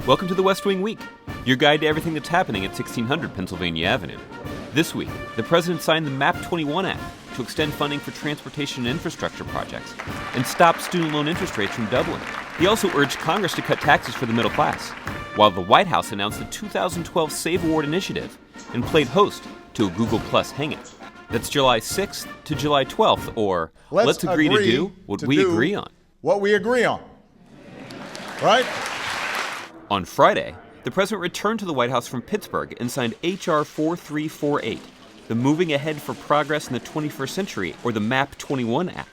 Welcome to the West Wing Week, your guide to everything that's happening at 1600 Pennsylvania Avenue. This week, the President signed the MAP 21 Act to extend funding for transportation and infrastructure projects and stop student loan interest rates from doubling. He also urged Congress to cut taxes for the middle class, while the White House announced the 2012 Save Award initiative and played host to a Google Plus Hangout. That's July 6th to July 12th, or let's agree to do what we agree on. What we agree on. Right? On Friday, the president returned to the White House from Pittsburgh and signed H.R. 4348, the Moving Ahead for Progress in the 21st Century, or the MAP 21 Act,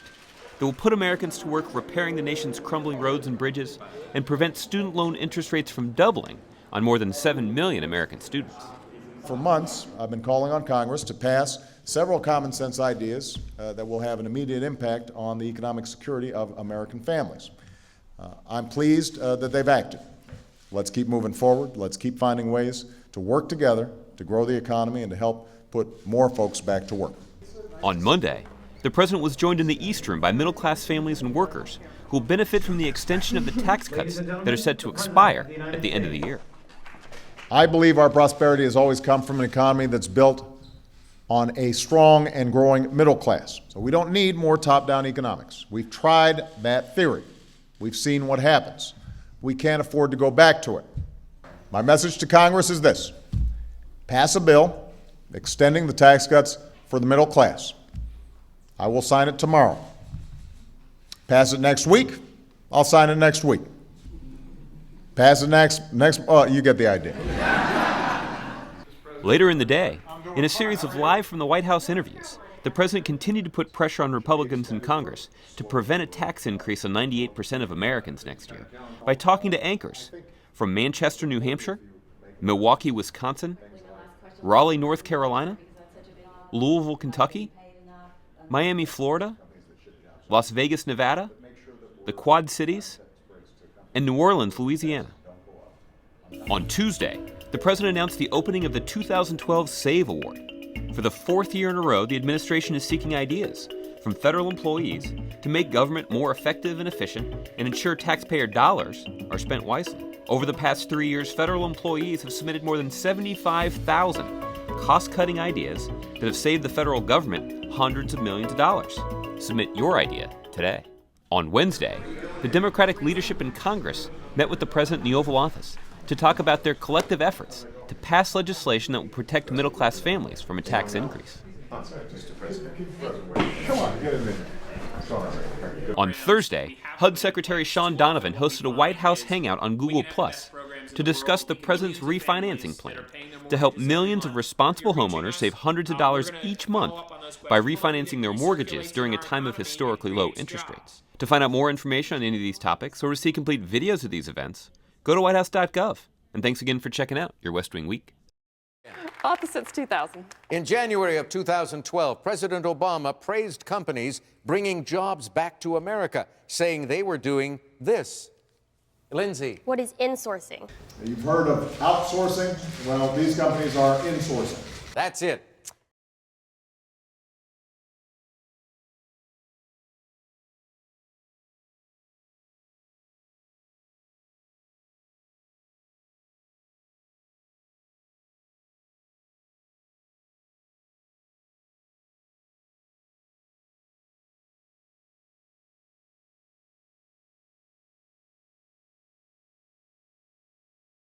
that will put Americans to work repairing the nation's crumbling roads and bridges and prevent student loan interest rates from doubling on more than 7 million American students. For months, I've been calling on Congress to pass several common sense ideas that will have an immediate impact on the economic security of American families. I'm pleased that they've acted. Let's keep moving forward. Let's keep finding ways to work together to grow the economy and to help put more folks back to work. On Monday, the president was joined in the East Room by middle-class families and workers who will benefit from the extension of the tax cuts that are set to expire at the end of the year. I believe our prosperity has always come from an economy that's built on a strong and growing middle class. So we don't need more top-down economics. We've tried that theory. We've seen what happens. We can't afford to go back to it. My message to Congress is this: pass a bill extending the tax cuts for the middle class. I will sign it tomorrow. Pass it next week, I'll sign it next week. Pass it you get the idea. Later in the day, in a series of live from the White House interviews, the president continued to put pressure on Republicans in Congress to prevent a tax increase on 98% of Americans next year by talking to anchors from Manchester, New Hampshire, Milwaukee, Wisconsin, Raleigh, North Carolina, Louisville, Kentucky, Miami, Florida, Las Vegas, Nevada, the Quad Cities, and New Orleans, Louisiana. On Tuesday, the president announced the opening of the 2012 Save Award. For the fourth year in a row, the administration is seeking ideas from federal employees to make government more effective and efficient and ensure taxpayer dollars are spent wisely. Over the past 3 years, federal employees have submitted more than 75,000 cost-cutting ideas that have saved the federal government hundreds of millions of dollars. Submit your idea today. On Wednesday, the Democratic leadership in Congress met with the president in the Oval Office to talk about their collective efforts to pass legislation that will protect middle-class families from a tax increase. On Thursday, HUD Secretary Sean Donovan hosted a White House hangout on Google Plus to discuss the president's refinancing plan to help millions of responsible homeowners save hundreds of dollars each month by refinancing their mortgages during a time of historically low interest rates. To find out more information on any of these topics or to see complete videos of these events, go to whitehouse.gov. And thanks again for checking out your West Wing Week. Opposites 2000. In January of 2012, President Obama praised companies bringing jobs back to America, saying they were doing this. Lindsay. What is insourcing? You've heard of outsourcing? Well, these companies are insourcing. That's it.